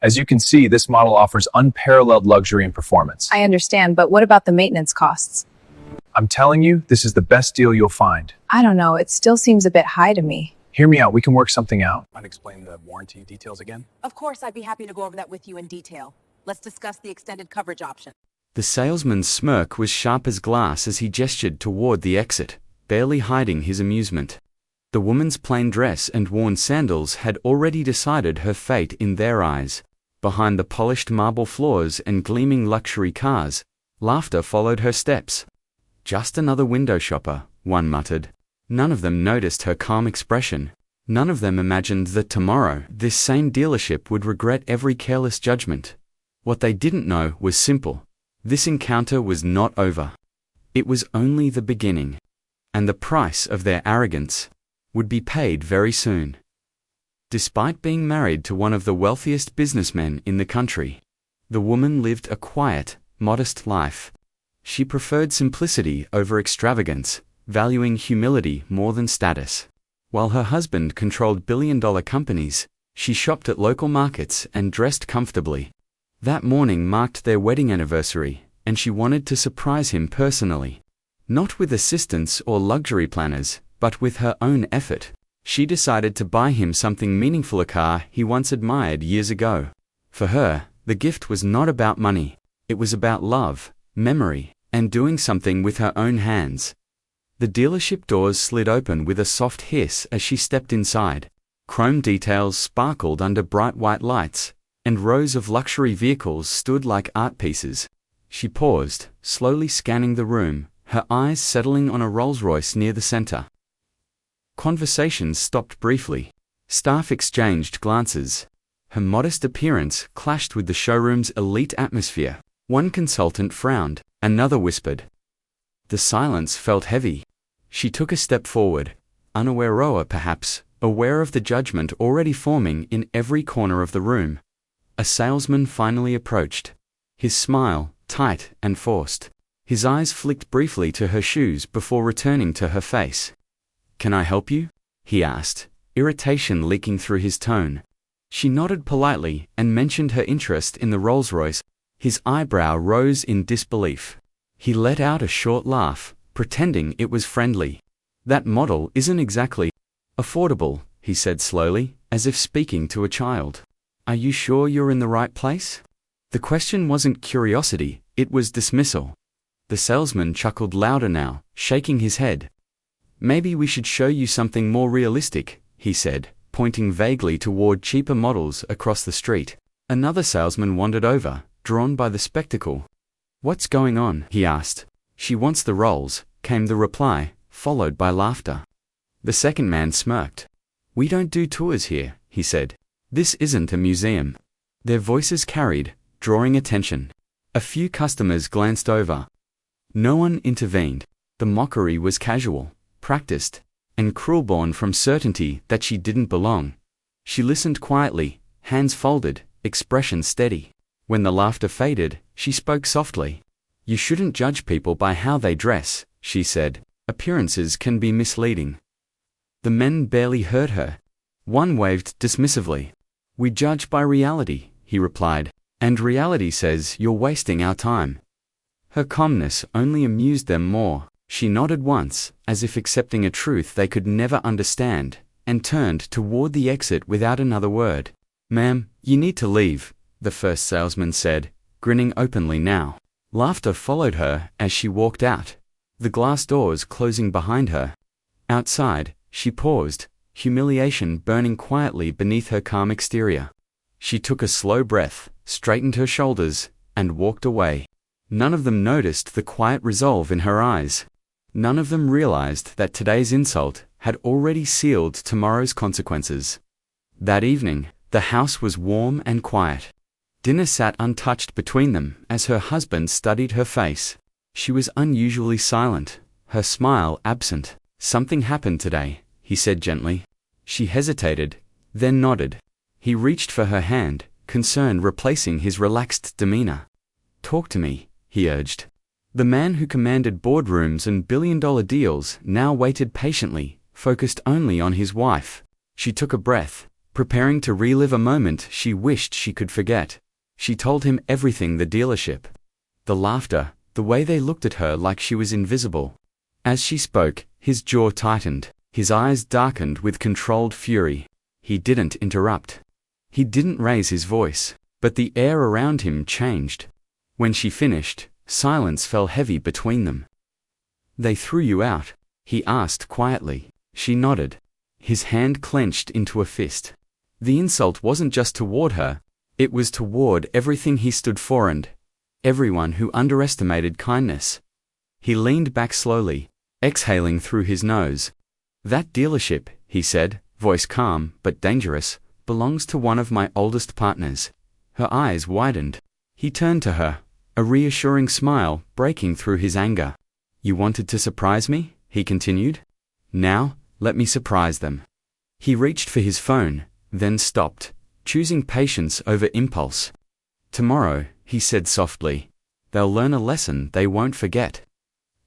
As you can see, this model offers unparalleled luxury and performance. I understand, but what about the maintenance costs? I'm telling you, this is the best deal you'll find. I don't know, it still seems a bit high to me. Hear me out, we can work something out. I'd explain the warranty details again. Of course, I'd be happy to go over that with you in detail. Let's discuss the extended coverage option. The salesman's smirk was sharp as glass as he gestured toward the exit, barely hiding his amusement. The woman's plain dress and worn sandals had already decided her fate in their eyes. Behind the polished marble floors and gleaming luxury cars, laughter followed her steps. Just another window shopper, one muttered. None of them noticed her calm expression. None of them imagined that tomorrow this same dealership would regret every careless judgment. What they didn't know was simple. This encounter was not over. It was only the beginning. And the price of their arrogance would be paid very soon. Despite being married to one of the wealthiest businessmen in the country, the woman lived a quiet, modest life. She preferred simplicity over extravagance, valuing humility more than status. While her husband controlled billion-dollar companies, she shopped at local markets and dressed comfortably. That morning marked their wedding anniversary, and she wanted to surprise him personally. Not with assistants or luxury planners, but with her own effort. She decided to buy him something meaningful, a car he once admired years ago. For her, the gift was not about money. It was about love, memory, and doing something with her own hands. The dealership doors slid open with a soft hiss as she stepped inside. Chrome details sparkled under bright white lights, and rows of luxury vehicles stood like art pieces. She paused, slowly scanning the room, her eyes settling on a Rolls-Royce near the center. Conversations stopped briefly. Staff exchanged glances. Her modest appearance clashed with the showroom's elite atmosphere. One consultant frowned, another whispered. The silence felt heavy. She took a step forward, unaware perhaps, aware of the judgment already forming in every corner of the room. A salesman finally approached. His smile, tight and forced. His eyes flicked briefly to her shoes before returning to her face. "Can I help you?" he asked, irritation leaking through his tone. She nodded politely and mentioned her interest in the Rolls-Royce. His eyebrow rose in disbelief. He let out a short laugh, pretending it was friendly. "That model isn't exactly affordable," he said slowly, as if speaking to a child. "Are you sure you're in the right place?" The question wasn't curiosity, it was dismissal. The salesman chuckled louder now, shaking his head. "Maybe we should show you something more realistic," he said, pointing vaguely toward cheaper models across the street. Another salesman wandered over, drawn by the spectacle. "What's going on?" he asked. "She wants the Rolls," came the reply, followed by laughter. The second man smirked. "We don't do tours here," he said. "This isn't a museum." Their voices carried, drawing attention. A few customers glanced over. No one intervened. The mockery was casual, practiced, and cruel, born from certainty that she didn't belong. She listened quietly, hands folded, expression steady. When the laughter faded, she spoke softly. "You shouldn't judge people by how they dress," she said. "Appearances can be misleading." The men barely heard her. One waved dismissively. "We judge by reality," he replied, "and reality says you're wasting our time." Her calmness only amused them more. She nodded once, as if accepting a truth they could never understand, and turned toward the exit without another word. "Ma'am, you need to leave," the first salesman said, grinning openly now. Laughter followed her as she walked out, the glass doors closing behind her. Outside, she paused, humiliation burning quietly beneath her calm exterior. She took a slow breath, straightened her shoulders, and walked away. None of them noticed the quiet resolve in her eyes. None of them realized that today's insult had already sealed tomorrow's consequences. That evening, the house was warm and quiet. Dinner sat untouched between them as her husband studied her face. She was unusually silent, her smile absent. "Something happened today," he said gently. She hesitated, then nodded. He reached for her hand, concern replacing his relaxed demeanor. "Talk to me," he urged. The man who commanded boardrooms and billion-dollar deals now waited patiently, focused only on his wife. She took a breath, preparing to relive a moment she wished she could forget. She told him everything: the dealership, the laughter, the way they looked at her like she was invisible. As she spoke, his jaw tightened, his eyes darkened with controlled fury. He didn't interrupt. He didn't raise his voice, but the air around him changed. When she finished, silence fell heavy between them. "They threw you out?" he asked quietly. She nodded. His hand clenched into a fist. The insult wasn't just toward her, it was toward everything he stood for and everyone who underestimated kindness. He leaned back slowly, exhaling through his nose. "That dealership," he said, voice calm but dangerous, "belongs to one of my oldest partners." Her eyes widened. He turned to her, a reassuring smile breaking through his anger. "You wanted to surprise me?" he continued. "Now, let me surprise them." He reached for his phone, then stopped, choosing patience over impulse. "Tomorrow," he said softly, "they'll learn a lesson they won't forget."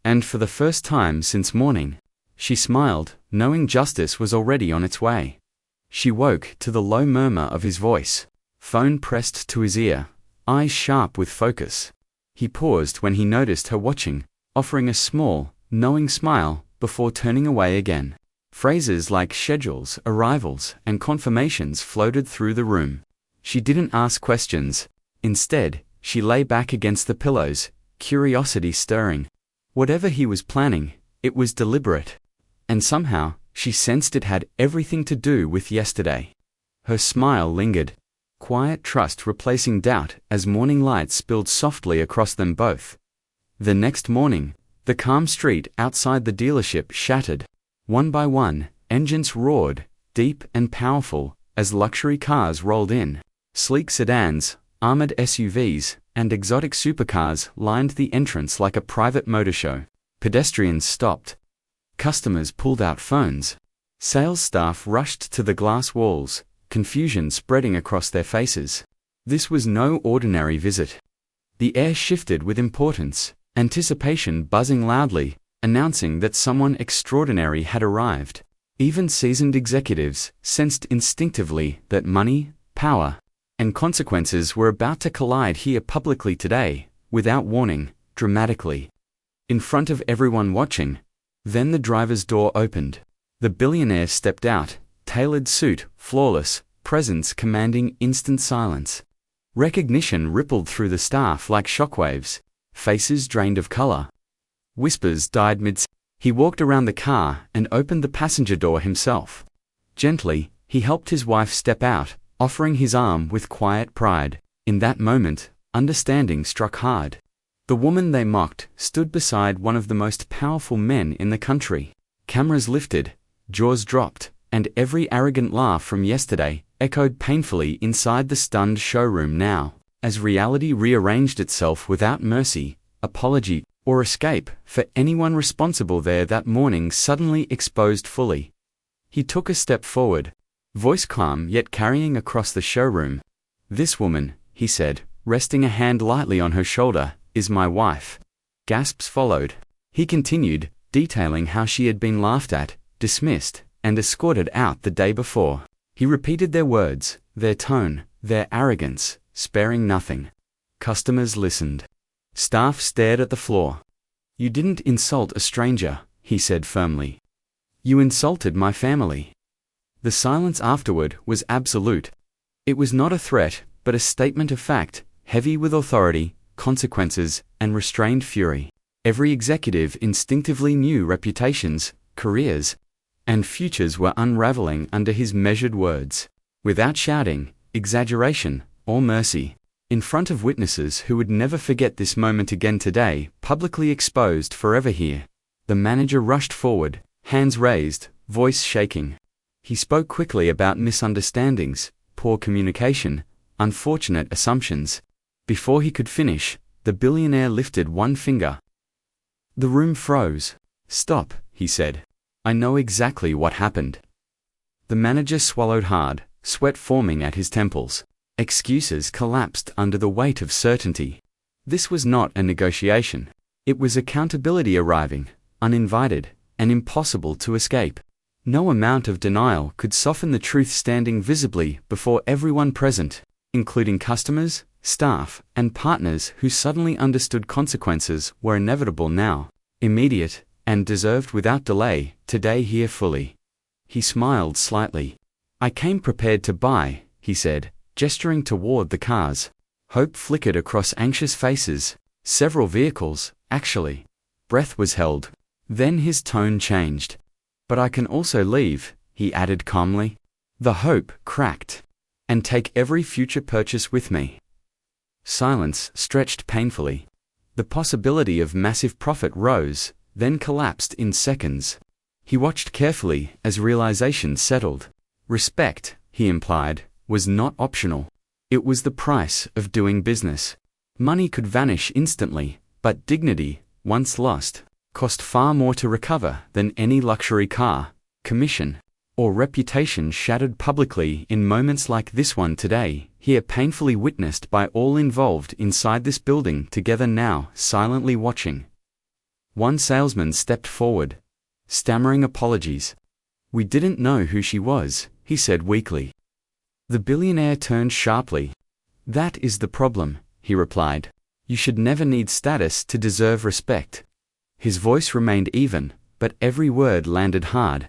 And for the first time since morning, she smiled, knowing justice was already on its way. She woke to the low murmur of his voice, phone pressed to his ear, eyes sharp with focus. He paused when he noticed her watching, offering a small, knowing smile before turning away again. Phrases like schedules, arrivals, and confirmations floated through the room. She didn't ask questions. Instead, she lay back against the pillows, curiosity stirring. Whatever he was planning, it was deliberate. And somehow, she sensed it had everything to do with yesterday. Her smile lingered, quiet trust replacing doubt as morning light spilled softly across them both. The next morning, the calm street outside the dealership shattered. One by one, engines roared, deep and powerful, as luxury cars rolled in. Sleek sedans, armored SUVs, and exotic supercars lined the entrance like a private motor show. Pedestrians stopped. Customers pulled out phones. Sales staff rushed to the glass walls, confusion spreading across their faces. This was no ordinary visit. The air shifted with importance, anticipation buzzing loudly, announcing that someone extraordinary had arrived. Even seasoned executives sensed instinctively that money, power, and consequences were about to collide here publicly today, without warning, dramatically. In front of everyone watching. Then the driver's door opened. The billionaire stepped out, tailored suit, flawless, presence commanding instant silence. Recognition rippled through the staff like shockwaves, faces drained of color. Whispers died mid. He walked around the car and opened the passenger door himself. Gently, he helped his wife step out, offering his arm with quiet pride. In that moment, understanding struck hard. The woman they mocked stood beside one of the most powerful men in the country. Cameras lifted, jaws dropped, and every arrogant laugh from yesterday echoed painfully inside the stunned showroom now, as reality rearranged itself without mercy, apology, or escape for anyone responsible there that morning suddenly exposed fully. He took a step forward, voice calm yet carrying across the showroom. "This woman," he said, resting a hand lightly on her shoulder, "is my wife." Gasps followed. He continued, detailing how she had been laughed at, dismissed, and escorted out the day before. He repeated their words, their tone, their arrogance, sparing nothing. Customers listened. Staff stared at the floor. "You didn't insult a stranger," he said firmly. "You insulted my family." The silence afterward was absolute. It was not a threat, but a statement of fact, heavy with authority, consequences, and restrained fury. Every executive instinctively knew reputations, careers, and futures were unraveling under his measured words. Without shouting, exaggeration, or mercy. In front of witnesses who would never forget this moment again today, publicly exposed forever here. The manager rushed forward, hands raised, voice shaking. He spoke quickly about misunderstandings, poor communication, unfortunate assumptions. Before he could finish, the billionaire lifted one finger. The room froze. "Stop," he said. "I know exactly what happened." The manager swallowed hard, sweat forming at his temples. Excuses collapsed under the weight of certainty. This was not a negotiation. It was accountability arriving, uninvited, and impossible to escape. No amount of denial could soften the truth standing visibly before everyone present, including customers, staff, and partners who suddenly understood consequences were inevitable now, immediate, and deserved without delay, today here fully. He smiled slightly. I came prepared to buy, he said, gesturing toward the cars. Hope flickered across anxious faces. Several vehicles, actually. Breath was held. Then his tone changed. But I can also leave, he added calmly. The hope cracked. And take every future purchase with me. Silence stretched painfully. The possibility of massive profit rose, then collapsed in seconds. He watched carefully as realization settled. Respect, he implied, was not optional. It was the price of doing business. Money could vanish instantly, but dignity, once lost, cost far more to recover than any luxury car, commission, or reputation shattered publicly in moments like this one today, here painfully witnessed by all involved inside this building together now, silently watching. One salesman stepped forward, stammering apologies. We didn't know who she was, he said weakly. The billionaire turned sharply. That is the problem, he replied. You should never need status to deserve respect. His voice remained even, but every word landed hard.